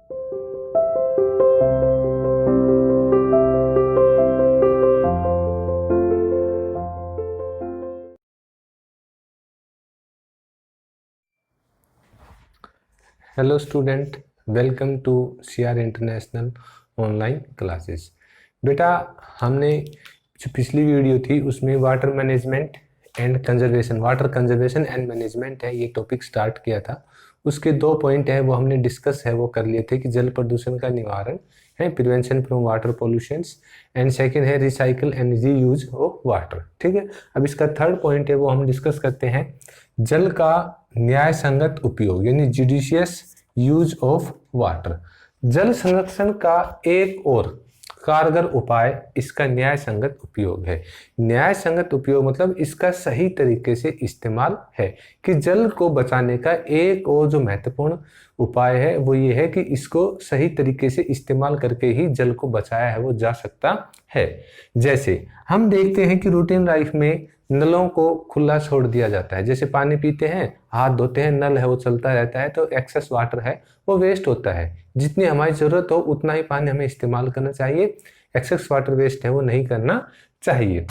Hello student, welcome to CR international online classes. बेटा, हमने जो पिछली वीडियो थी उसमें water management and conservation, water conservation and management है ये टॉपिक स्टार्ट किया था। उसके 2 पॉइंट है वो हमने डिस्कस है वो कर लिए थे कि जल प्रदूषण का निवारण है, prevention from water pollutions, and second है recycle and reuse of water. ठीक है, अब इसका 3rd पॉइंट है वो हम डिस्कस करते हैं जल का न्याय संगत उपयोग, यानी जुडिशियस यूज ऑफ वाटर। जल संरक्षण का एक और कारगर उपाय इसका न्याय संगत उपयोग है। न्याय संगत उपयोग मतलब इसका सही तरीके से इस्तेमाल है कि जल को बचाने का एक और जो महत्वपूर्ण उपाय है वो ये है कि इसको सही तरीके से इस्तेमाल करके ही जल को बचाया है वो जा सकता है। जैसे हम देखते हैं कि रूटीन लाइफ में नलों को खुला छोड़ दिया जाता है, जैसे पानी पीते हैं, हाथ धोते हैं, नल है वो चलता रहता है, तो एक्सेस वाटर है वो वेस्ट होता है। जितनी हमारी जरूरत हो उतना ही पानी हमें इस्तेमाल करना चाहिए, एक्सेस वाटर वेस्ट है वो नहीं करना चाहिए।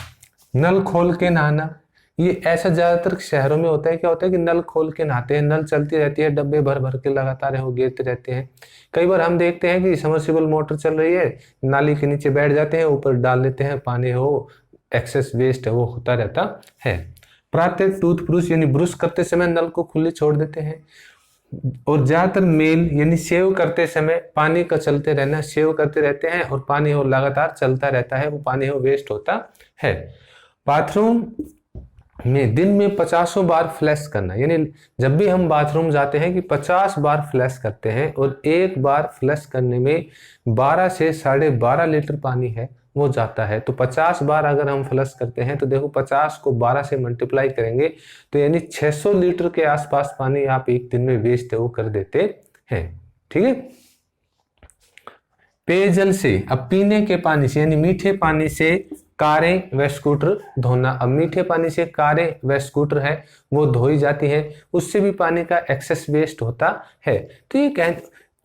नल खोल के नहाना, ये ऐसा ज्यादातर शहरों में होता है। क्या होता है कि नल खोल के नहाते हैं, नल चलती रहती है, डब्बे भर भर के लगातार है वो गिरते रहते हैं। कई बार हम देखते हैं कि समर्सिबल मोटर चल रही है, नाली के नीचे बैठ जाते हैं, ऊपर डाल लेते हैं, पानी हो एक्सेस वेस्ट है वो होता रहता है। प्रातः टूथब्रश यानी ब्रश करते समय नल को खुले छोड़ देते हैं, और ज्यादातर मेल यानी शेव करते समय पानी का चलते रहना, शेव करते रहते हैं और पानी हो लगातार चलता रहता है, वो पानी हो वेस्ट होता है। बाथरूम में दिन में 50 बार फ्लैश करना, यानी जब भी हम बाथरूम जाते हैं कि 50 बार फ्लैश करते हैं, और एक बार फ्लैश करने में 12 से 12.5 लीटर पानी है वो जाता है। तो 50 बार अगर हम फ्लश करते हैं तो देखो 50 को 12 से मल्टीप्लाई करेंगे तो यानी 600 लीटर के आसपास पानी आप एक दिन में वेस्ट है वो कर देते हैं। ठीक है, पेयजल से, अब पीने के पानी से यानी मीठे पानी से कारें व स्कूटर धोना। अब मीठे पानी से कारें व स्कूटर है वो धोई जाती है, उससे भी पानी का एक्सेस वेस्ट होता है। तो ये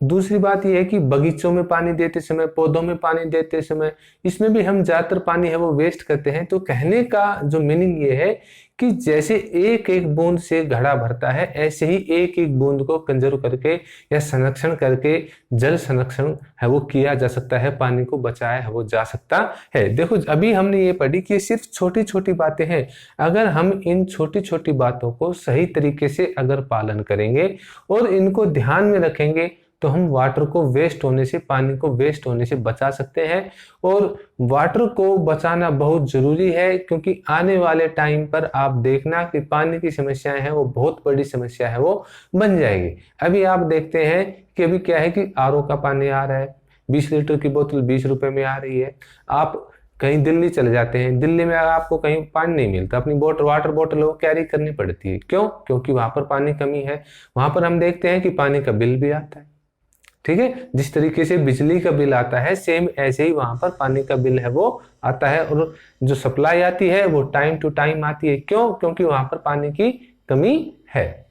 दूसरी बात यह है कि बगीचों में पानी देते समय, पौधों में पानी देते समय, इसमें भी हम ज्यादातर पानी है वो वेस्ट करते हैं। तो कहने का जो मीनिंग ये है कि जैसे एक एक बूंद से घड़ा भरता है, ऐसे ही एक एक बूंद को कंजर्व करके या संरक्षण करके जल संरक्षण है वो किया जा सकता है, पानी को बचाया है वो जा सकता है। देखो अभी हमने ये पढ़ी कि सिर्फ छोटी छोटी बातें हैं, अगर हम इन छोटी छोटी बातों को सही तरीके से अगर पालन करेंगे और इनको ध्यान में रखेंगे तो हम वाटर को वेस्ट होने से, पानी को वेस्ट होने से बचा सकते हैं। और वाटर को बचाना बहुत जरूरी है, क्योंकि आने वाले टाइम पर आप देखना कि पानी की समस्याएं हैं वो बहुत बड़ी समस्या है वो बन जाएगी। अभी आप देखते हैं कि अभी क्या है कि आरओ का पानी आ रहा है, 20 लीटर की बोतल 20 रुपए में आ रही है। आप कहीं दिल्ली चले जाते हैं, दिल्ली में आपको कहीं पानी नहीं मिलता, अपनी वाटर बोतल वो कैरी करनी पड़ती है। क्यों? क्योंकि वहां पर पानी कमी है। वहां पर हम देखते हैं कि पानी का बिल भी आता है। ठीक है, जिस तरीके से बिजली का बिल आता है सेम ऐसे ही वहां पर पानी का बिल है वो आता है, और जो सप्लाई आती है वो टाइम टू टाइम आती है। क्यों? क्योंकि वहां पर पानी की कमी है।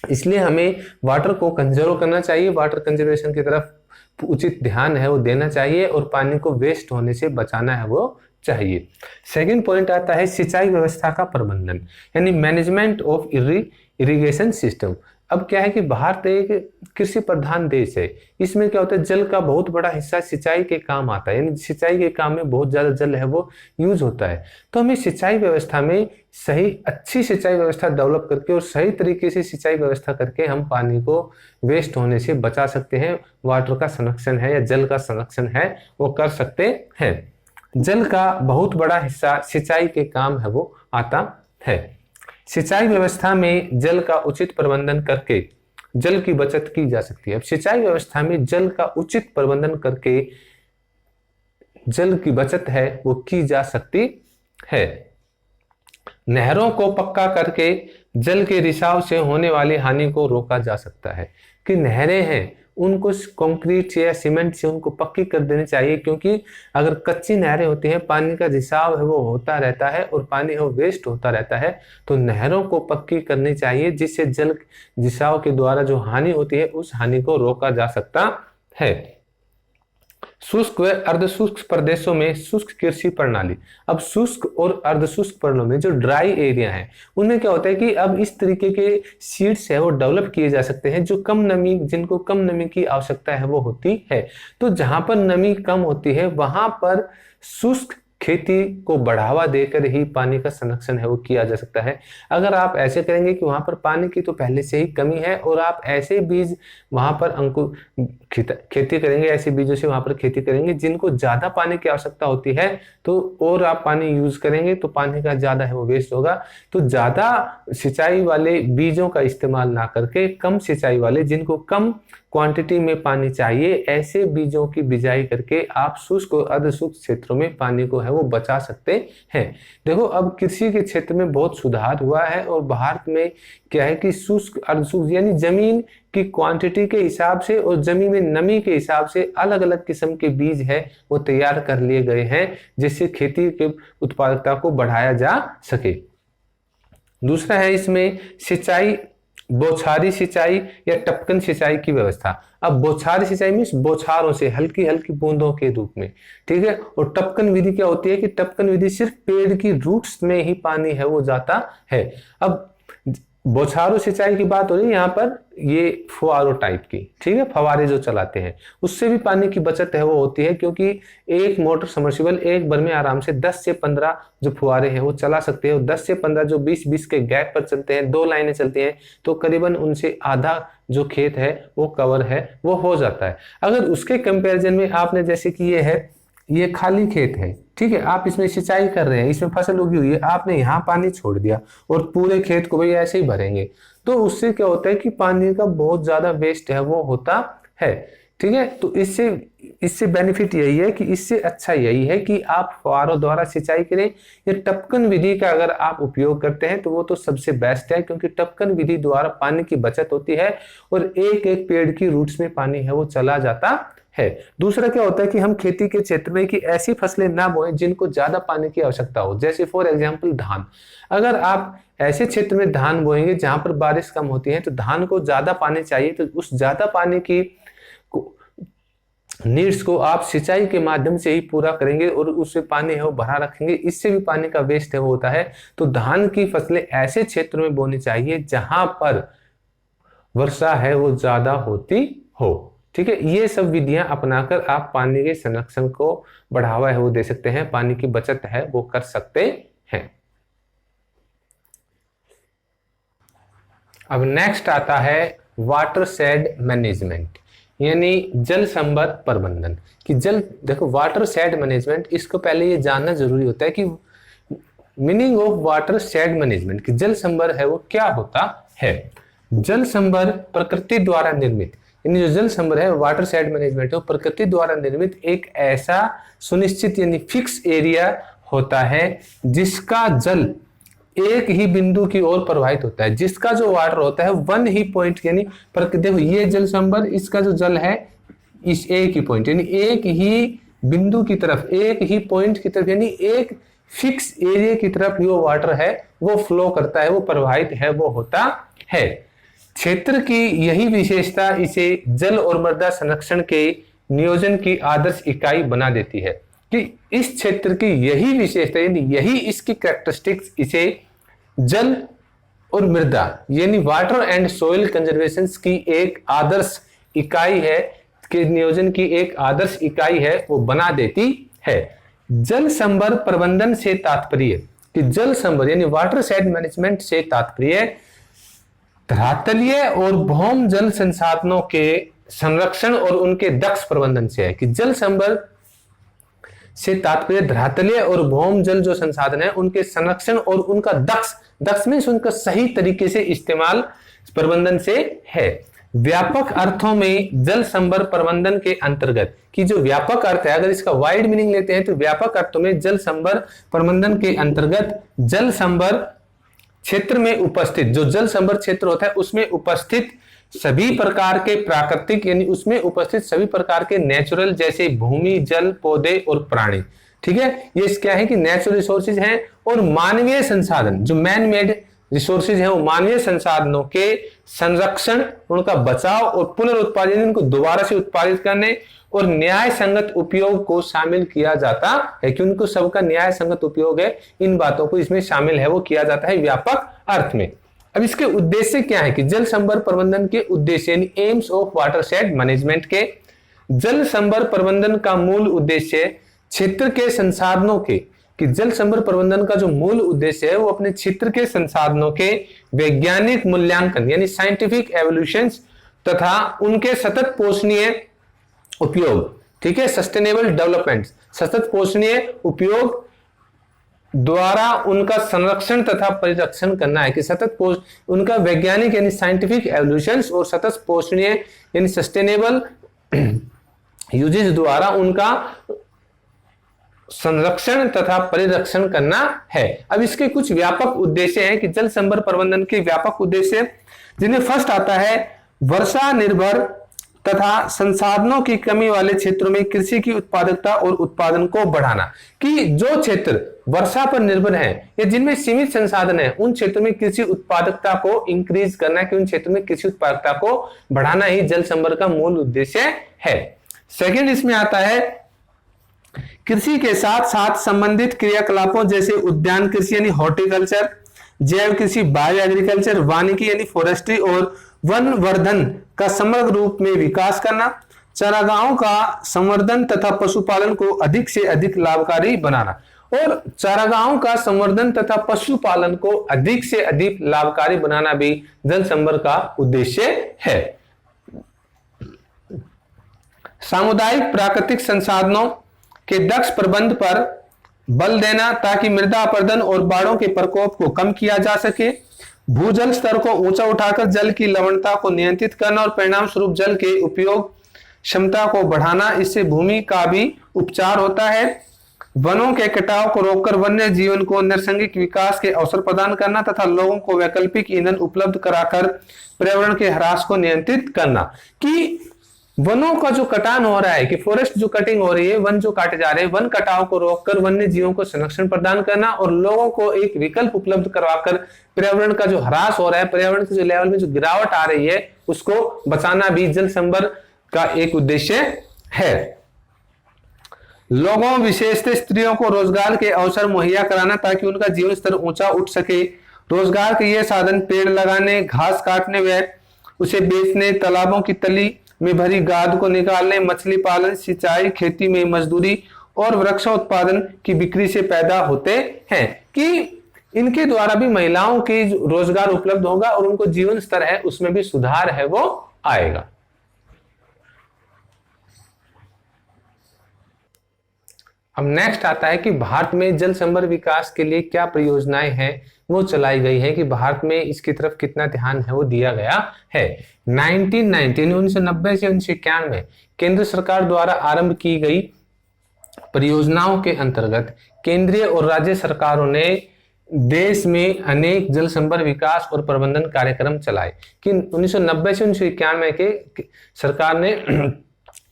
इसलिए हमें वाटर को कंजर्व करना चाहिए, वाटर कंजर्वेशन की तरफ उचित ध्यान है वो देना चाहिए, और पानी को वेस्ट होने से बचाना है वो चाहिए। सेकंड पॉइंट आता है सिंचाई व्यवस्था का प्रबंधन, यानी मैनेजमेंट ऑफ इरिगेशन सिस्टम। अब क्या है कि भारत एक कृषि प्रधान देश है, इसमें क्या होता है जल का बहुत बड़ा हिस्सा सिंचाई के काम आता है, यानी सिंचाई के काम में बहुत ज्यादा जल है वो यूज होता है। तो हमें सिंचाई व्यवस्था में सही अच्छी सिंचाई व्यवस्था डेवलप करके और सही तरीके से सिंचाई व्यवस्था करके हम पानी को वेस्ट होने से बचा सकते हैं, वाटर का संरक्षण है या जल का संरक्षण है वो कर सकते हैं। जल का बहुत बड़ा हिस्सा सिंचाई के काम है वो आता है। सिंचाई व्यवस्था में जल का उचित प्रबंधन करके जल की बचत की जा सकती है। अब सिंचाई व्यवस्था में जल का उचित प्रबंधन करके जल की बचत है वो की जा सकती है। नहरों को पक्का करके जल के रिसाव से होने वाली हानि को रोका जा सकता है। कि नहरें हैं उनको कंक्रीट या सीमेंट से उनको पक्की कर देनी चाहिए, क्योंकि अगर कच्ची नहरें होती हैं पानी का रिसाव है वो होता रहता है और पानी वो वेस्ट होता रहता है। तो नहरों को पक्की करनी चाहिए जिससे जल रिसाव के द्वारा जो हानि होती है उस हानि को रोका जा सकता है। शुष्क व अर्धशुष्क प्रदेशों में शुष्क कृषि प्रणाली। अब शुष्क और अर्धशुष्क प्रदेशों में जो ड्राई एरिया है उनमें क्या होता है कि अब इस तरीके के सीड्स है वो डेवलप किए जा सकते हैं जो कम नमी, जिनको कम नमी की आवश्यकता है वो होती है। तो जहां पर नमी कम होती है वहां पर शुष्क खेती को बढ़ावा देकर ही पानी का संरक्षण है वो किया जा सकता है। अगर आप ऐसे करेंगे कि वहां पर पानी की तो पहले से ही कमी है और आप ऐसे बीज वहां पर खेती करेंगे, ऐसे बीजों से वहां पर खेती करेंगे जिनको ज्यादा पानी की आवश्यकता होती है, तो और आप पानी यूज करेंगे तो पानी का ज्यादा है वो वेस्ट होगा। तो ज्यादा सिंचाई वाले बीजों का इस्तेमाल ना करके कम सिंचाई वाले, जिनको कम क्वांटिटी में पानी चाहिए, ऐसे बीजों की बिजाई करके आप शुष्क और अर्धशुष्क क्षेत्रों में पानी को है वो बचा सकते हैं। देखो अब कृषि के क्षेत्र में बहुत सुधार हुआ है और भारत में क्या है कि शुष्क अर्धशुष्क यानी जमीन की क्वांटिटी के हिसाब से और जमीन में नमी के हिसाब से अलग अलग किस्म के बीज है वो तैयार कर लिए गए हैं जिससे खेती के उत्पादकता को बढ़ाया जा सके। दूसरा है इसमें सिंचाई, बौछारी सिंचाई या टपकन सिंचाई की व्यवस्था। अब बौछारी सिंचाई मीन्स बौछारों से, हल्की हल्की बूंदों के रूप में, ठीक है। और टपकन विधि क्या होती है कि टपकन विधि सिर्फ पेड़ की रूट्स में ही पानी है वो जाता है। अब बौछारू सिंचाई की बात हो रही है यहाँ पर, ये फुहारों टाइप की, ठीक है, फवारे जो चलाते हैं उससे भी पानी की बचत है वो होती है, क्योंकि एक मोटर सबमर्सिबल एक बार में आराम से 10 से 15 जो फुहारे हैं वो चला सकते हैं। और 10 से 15 जो 20-20 के गैप पर चलते हैं, 2 लाइनें चलती हैं, तो करीबन उनसे आधा जो खेत है वो कवर है वो हो जाता है। अगर उसके कंपेरिजन में आपने जैसे कि ये खाली खेत है, ठीक है, आप इसमें सिंचाई कर रहे हैं, इसमें फसल उगी हुई है, आपने यहाँ पानी छोड़ दिया और पूरे खेत को भाई ऐसे ही भरेंगे, तो उससे क्या होता है कि पानी का बहुत ज्यादा वेस्ट है वो होता है, ठीक है। तो इससे बेनिफिट यही है कि इससे अच्छा यही है कि आप फुहारों द्वारा सिंचाई करें या टपकन विधि का अगर आप उपयोग करते हैं तो वो तो सबसे बेस्ट है, क्योंकि टपकन विधि द्वारा पानी की बचत होती है और एक एक पेड़ की रूट्स में पानी है वो चला जाता है। दूसरा क्या होता है कि हम खेती के क्षेत्र में कि ऐसी फसलें ना बोएं जिनको ज्यादा पानी की आवश्यकता हो, जैसे फॉर एग्जांपल धान। अगर आप ऐसे क्षेत्र में धान बोएंगे जहां पर बारिश कम होती है तो धान को ज्यादा पानी चाहिए, तो उस ज्यादा पानी की नीड्स को आप सिंचाई के माध्यम से ही पूरा करेंगे और उससे पानी है वो भरा रखेंगे, इससे भी पानी का वेस्ट है वो होता है। तो धान की फसलें ऐसे क्षेत्र में बोनी चाहिए जहां पर वर्षा है वो ज्यादा होती हो, ठीक है। ये सब विधियां अपनाकर आप पानी के संरक्षण को बढ़ावा है वो दे सकते हैं, पानी की बचत है वो कर सकते हैं। अब नेक्स्ट आता है वाटर शेड मैनेजमेंट, यानी जल संभर प्रबंधन। कि देखो वाटर शेड मैनेजमेंट, इसको पहले ये जानना जरूरी होता है कि meaning of water shade management, कि जल संभर है वो क्या होता है। जल संभर प्रकृति द्वारा निर्मित, यानी जो जल संभर है वाटर शेड मैनेजमेंट है, प्रकृति द्वारा निर्मित एक ऐसा सुनिश्चित यानी फिक्स एरिया होता है जिसका जल एक ही बिंदु की ओर प्रवाहित होता है, जिसका जो वाटर होता है वन ही पॉइंट, यानी देखो ये जल संभर, इसका जो जल है इस एक ही पॉइंट यानी एक ही बिंदु की तरफ, एक ही पॉइंट की तरफ, यानी एक फिक्स एरिया की तरफ वो वाटर है वो फ्लो करता है, वो प्रवाहित है वो होता है। क्षेत्र की यही विशेषता इसे जल और मृदा संरक्षण के नियोजन की आदर्श इकाई बना देती है, कि इस क्षेत्र की यही विशेषता यानी यही इसकी कैरेक्टरिस्टिक्स इसे जल और मृदा यानी वाटर एंड सोइल कंजर्वेशन की एक आदर्श इकाई है, के नियोजन की एक आदर्श इकाई है वो बना देती है। जल संभर प्रबंधन से तात्पर्य, कि जल संभर यानी वाटर शेड मैनेजमेंट से तात्पर्य धरातलीय और भौम जल संसाधनों के संरक्षण और उनके दक्ष प्रबंधन से है। कि जल संभर से तात्पर्य धरातलीय और भौम जल जो संसाधन है उनके संरक्षण और उनका दक्ष मीन्स उनका सही तरीके से इस्तेमाल प्रबंधन से है। व्यापक अर्थों में जल संभर प्रबंधन के अंतर्गत, कि जो व्यापक अर्थ है अगर इसका वाइड मीनिंग लेते हैं तो व्यापक अर्थों में जल संभर प्रबंधन के अंतर्गत जल संभर क्षेत्र में उपस्थित, जो जल संभर क्षेत्र होता है उसमें उपस्थित सभी प्रकार के प्राकृतिक यानी उसमें उपस्थित सभी प्रकार के नेचुरल, जैसे भूमि, जल, पौधे और प्राणी, ठीक है। ये क्या है कि नेचुरल रिसोर्सेज हैं और मानवीय संसाधन जो मैन मेड रिसोर्सेज हैं वो मानवीय संसाधनों के संरक्षण, उनका बचाव और पुनरुत्पादन, इनको दोबारा से उत्पादित करने और न्याय संगत उपयोग को शामिल किया जाता है कि उनको सबका न्याय संगत उपयोग है, इन बातों को इसमें शामिल है वो किया जाता है व्यापक अर्थ में। अब इसके उद्देश्य क्या है कि जल संभर प्रबंधन के उद्देश्य यानी एम्स ऑफ वाटरशेड मैनेजमेंट के, जल संभर प्रबंधन का मूल उद्देश्य क्षेत्र के संसाधनों के, कि जल संभर प्रबंधन का जो मूल उद्देश्य है वो अपने क्षेत्र के संसाधनों के वैज्ञानिक मूल्यांकन यानी साइंटिफिक एवोल्यूशंस तथा उनके सतत पोषणीय उपयोग, ठीक है, सस्टेनेबल डेवलपमेंट, सतत पोषणीय उपयोग द्वारा उनका संरक्षण तथा परिरक्षण करना है कि सतत उनका वैज्ञानिक यानी साइंटिफिक एवोल्यूशंस और सतत पोषणीय यानी सस्टेनेबल यूजेस द्वारा उनका संरक्षण तथा परिरक्षण करना है। अब इसके कुछ व्यापक उद्देश्य हैं कि जल संभर प्रबंधन के व्यापक उद्देश्य, जिनमें फर्स्ट आता है वर्षा निर्भर तथा संसाधनों की कमी वाले क्षेत्रों में कृषि की उत्पादकता और उत्पादन को बढ़ाना, कि जो क्षेत्र वर्षा पर निर्भर है या जिनमें सीमित संसाधन है उन क्षेत्रों में कृषि उत्पादकता को इंक्रीज करना, कि उन क्षेत्रों में कृषि उत्पादकता को बढ़ाना ही जल संभर का मूल उद्देश्य है। सेकंड इसमें आता है कृषि के साथ साथ संबंधित क्रियाकलापों जैसे उद्यान कृषि यानी हॉर्टिकल्चर, जैव कृषि बायो एग्रीकल्चर, वानिकी यानी फॉरेस्ट्री और वन वर्धन का समग्र रूप में विकास करना, चारागाहों का संवर्धन तथा पशुपालन को अधिक से अधिक लाभकारी बनाना। और चारागाहों का संवर्धन तथा पशुपालन को अधिक से अधिक लाभकारी बनाना भी जल संभर का उद्देश्य है। सामुदायिक प्राकृतिक संसाधनों के दक्ष प्रबंध पर बल देना ताकि मृदा अपरदन और बाढ़ों के प्रकोप को कम किया जा सके, भूजल स्तर को ऊंचा उठाकर जल की लवणता को नियंत्रित करना और परिणाम स्वरूप जल के उपयोग क्षमता को बढ़ाना, इससे भूमि का भी उपचार होता है। वनों के कटाव को रोककर वन्य जीवन को नैसर्गिक विकास के अवसर प्रदान करना तथा लोगों को वैकल्पिक ईंधन उपलब्ध कराकर पर्यावरण के ह्रास को नियंत्रित करना, कि वनों का जो कटान हो रहा है, कि फॉरेस्ट जो कटिंग हो रही है, वन जो काटे जा रहे हैं, वन कटाव को रोककर वन्य जीवों को संरक्षण प्रदान करना और लोगों को एक विकल्प उपलब्ध करवाकर पर्यावरण का जो ह्रास हो रहा है, पर्यावरण के जो लेवल में जो गिरावट आ रही है उसको बचाना भी जल संभर का एक उद्देश्य है। लोगों विशेषतः स्त्रियों को रोजगार के अवसर मुहैया कराना ताकि उनका जीवन स्तर ऊंचा उठ सके। रोजगार के ये साधन पेड़ लगाने, घास काटने व उसे बेचने, तालाबों की तली में भरी गाद को निकालने, मछली पालन, सिंचाई, खेती में मजदूरी और वृक्षोत्पादन की बिक्री से पैदा होते हैं, कि इनके द्वारा भी महिलाओं के रोजगार उपलब्ध होगा और उनको जीवन स्तर है उसमें भी सुधार है वो आएगा। अब नेक्स्ट आता है कि भारत में जल संभर विकास के लिए क्या परियोजनाएं हैं वो चलाई गई है, कि भारत में इसकी तरफ कितना ध्यान है वो दिया गया है। 1990 से 1991 में केंद्र सरकार द्वारा आरंभ की गई परियोजनाओं के अंतर्गत केंद्रीय और राज्य सरकारों ने देश में अनेक जल संभर विकास और प्रबंधन कार्यक्रम चलाए, कि 1990 से 1991 में के सरकार ने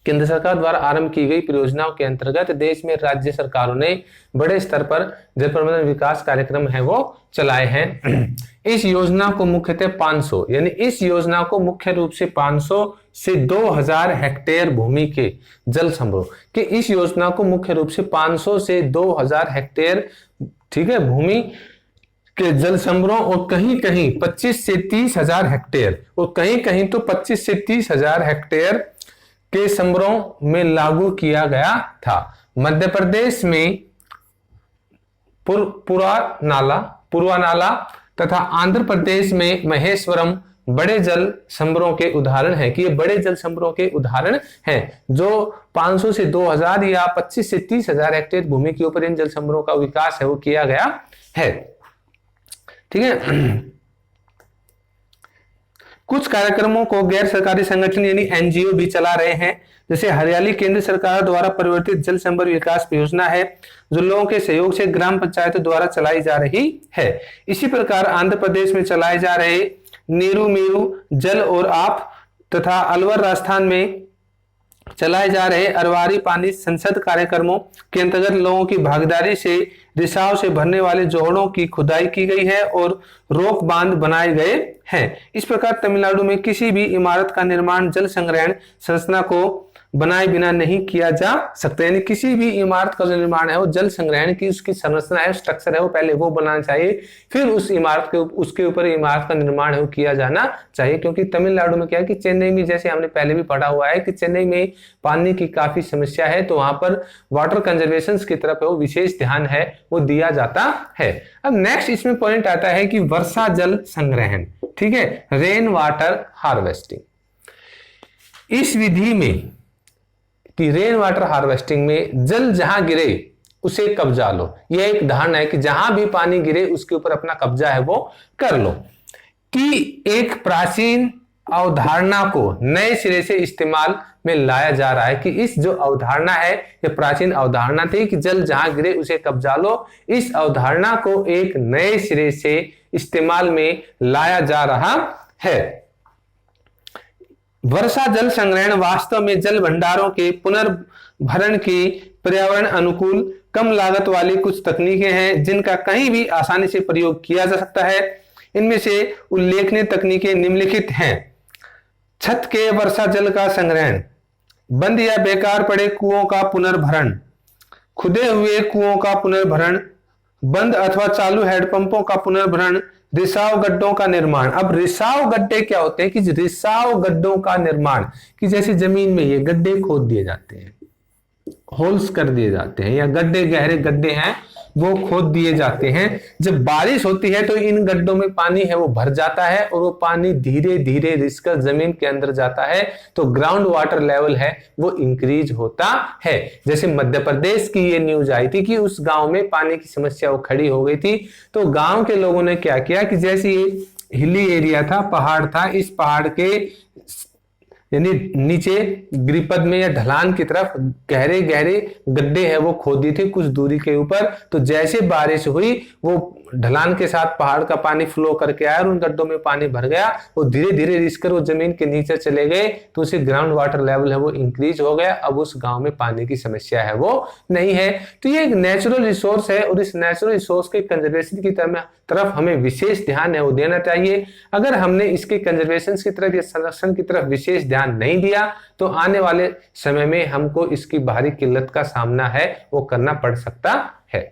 केंद्र सरकार द्वारा आरंभ की गई परियोजनाओं के अंतर्गत देश में राज्य सरकारों ने बड़े स्तर पर जल प्रबंधन विकास कार्यक्रम है वो चलाए हैं। इस योजना को मुख्यतः 500 यानी इस योजना को मुख्य रूप से 500 से 2000 हेक्टेयर भूमि के जल संभरों के इस योजना को मुख्य रूप से 500 से 2000 हेक्टेयर, ठीक है, भूमि के जल संभरों और कहीं कहीं 25 से 30 हजार हेक्टेयर और कहीं कहीं तो 25 से 30 हजार हेक्टेयर के संभरों में लागू किया गया था। मध्य प्रदेश में पूर्वानाला तथा आंध्र प्रदेश में महेश्वरम बड़े जल संभरों के उदाहरण हैं, कि ये बड़े जल संभरों के उदाहरण हैं जो 500 से 2000 या 25 से 30 हजार हेक्टेयर भूमि के ऊपर इन जल संभरों का विकास है वो किया गया है। ठीक है। कुछ कार्यक्रमों को गैर सरकारी संगठन यानी एनजीओ भी चला रहे हैं, जैसे हरियाली केंद्र सरकार द्वारा परिवर्तित जल संभर विकास परियोजना है जो लोगों के सहयोग से ग्राम पंचायतों द्वारा चलाई जा रही है। इसी प्रकार आंध्र प्रदेश में चलाए जा रहे नीरू मीरू जल और आप तथा अलवर राजस्थान में चलाए जा रहे अरवारी पानी संसद कार्यक्रमों के अंतर्गत लोगों की भागीदारी से रिसाव से भरने वाले जोड़ों की खुदाई की गई है और रोक बांध बनाए गए हैं। इस प्रकार तमिलनाडु में किसी भी इमारत का निर्माण जल संग्रहण संरचना को बनाए बिना नहीं किया जा सकता। यानी किसी भी इमारत का जो निर्माण है वो जल संग्रहण की उसकी संरचना है, स्ट्रक्चर है, वो पहले वो बनाना चाहिए, फिर उस इमारत के उसके ऊपर इमारत का निर्माण है वो किया जाना चाहिए। क्योंकि तमिलनाडु में क्या है कि चेन्नई में, जैसे हमने पहले भी पढ़ा हुआ है कि चेन्नई में पानी की काफी समस्या है, तो वहां पर वाटर कंजर्वेशन की तरफ वो विशेष ध्यान है वो दिया जाता है। अब नेक्स्ट इसमें पॉइंट आता है कि वर्षा जल संग्रहण, ठीक है, रेन वाटर हार्वेस्टिंग। इस विधि में कि रेन वाटर हार्वेस्टिंग में जल जहां गिरे उसे कब्जा लो, यह एक धारणा है कि जहां भी पानी गिरे उसके ऊपर अपना कब्जा है वो कर लो, कि एक प्राचीन अवधारणा को नए सिरे से इस्तेमाल में लाया जा रहा है। कि इस जो अवधारणा है ये प्राचीन अवधारणा थी कि जल जहां गिरे उसे कब्जा लो, इस अवधारणा को एक नए सिरे से इस्तेमाल में लाया जा रहा है। वर्षा जल संग्रहण वास्तव में जल भंडारों के पुनर्भरण की पर्यावरण अनुकूल कम लागत वाली कुछ तकनीकें हैं जिनका कहीं भी आसानी से प्रयोग किया जा सकता है। इनमें से उल्लेखनीय तकनीकें निम्नलिखित हैं: छत के वर्षा जल का संग्रहण, बंद या बेकार पड़े कुओं का पुनर्भरण, खुदे हुए कुओं का पुनर्भरण, बंद अथवा चालू हैंडपंपों का पुनर्भरण, रिसाव गड्ढों का निर्माण। अब रिसाव गड्ढे क्या होते हैं कि रिसाव गड्ढों का निर्माण, कि जैसे जमीन में ये गड्ढे खोद दिए जाते हैं, होल्स कर दिए जाते हैं, या गड्ढे, गहरे गड्ढे हैं वो खोद दिए जाते हैं। जब बारिश होती है तो इन गड्ढों में पानी है वो भर जाता है और वो पानी धीरे धीरे रिसकर जमीन के अंदर जाता है, तो ग्राउंड वाटर लेवल है वो इंक्रीज होता है। जैसे मध्य प्रदेश की ये न्यूज आई थी कि उस गांव में पानी की समस्या वो खड़ी हो गई थी, तो गांव के लोगों ने क्या किया कि जैसे ये हिली एरिया था, पहाड़ था, इस पहाड़ के यानी नीचे गिरिपद में या ढलान की तरफ गहरे गहरे गड्ढे हैं वो खोदी थी कुछ दूरी के ऊपर। तो जैसे बारिश हुई वो ढलान के साथ पहाड़ का पानी फ्लो करके आया और उन गड्ढों में पानी भर गया, वो धीरे धीरे रिसकर वो जमीन के नीचे चले गए, तो उसे ग्राउंड वाटर लेवल है वो इंक्रीज हो गया। अब उस गांव में पानी की समस्या है वो नहीं है। तो ये एक नेचुरल रिसोर्स है और इस नेचुरल रिसोर्स के कंजर्वेशन की तरफ हमें विशेष ध्यान है वो देना चाहिए। अगर हमने इसके कंजर्वेशन की तरफ या संरक्षण की तरफ विशेष ध्यान नहीं दिया तो आने वाले समय में हमको इसकी भारी किल्लत का सामना है वो करना पड़ सकता है।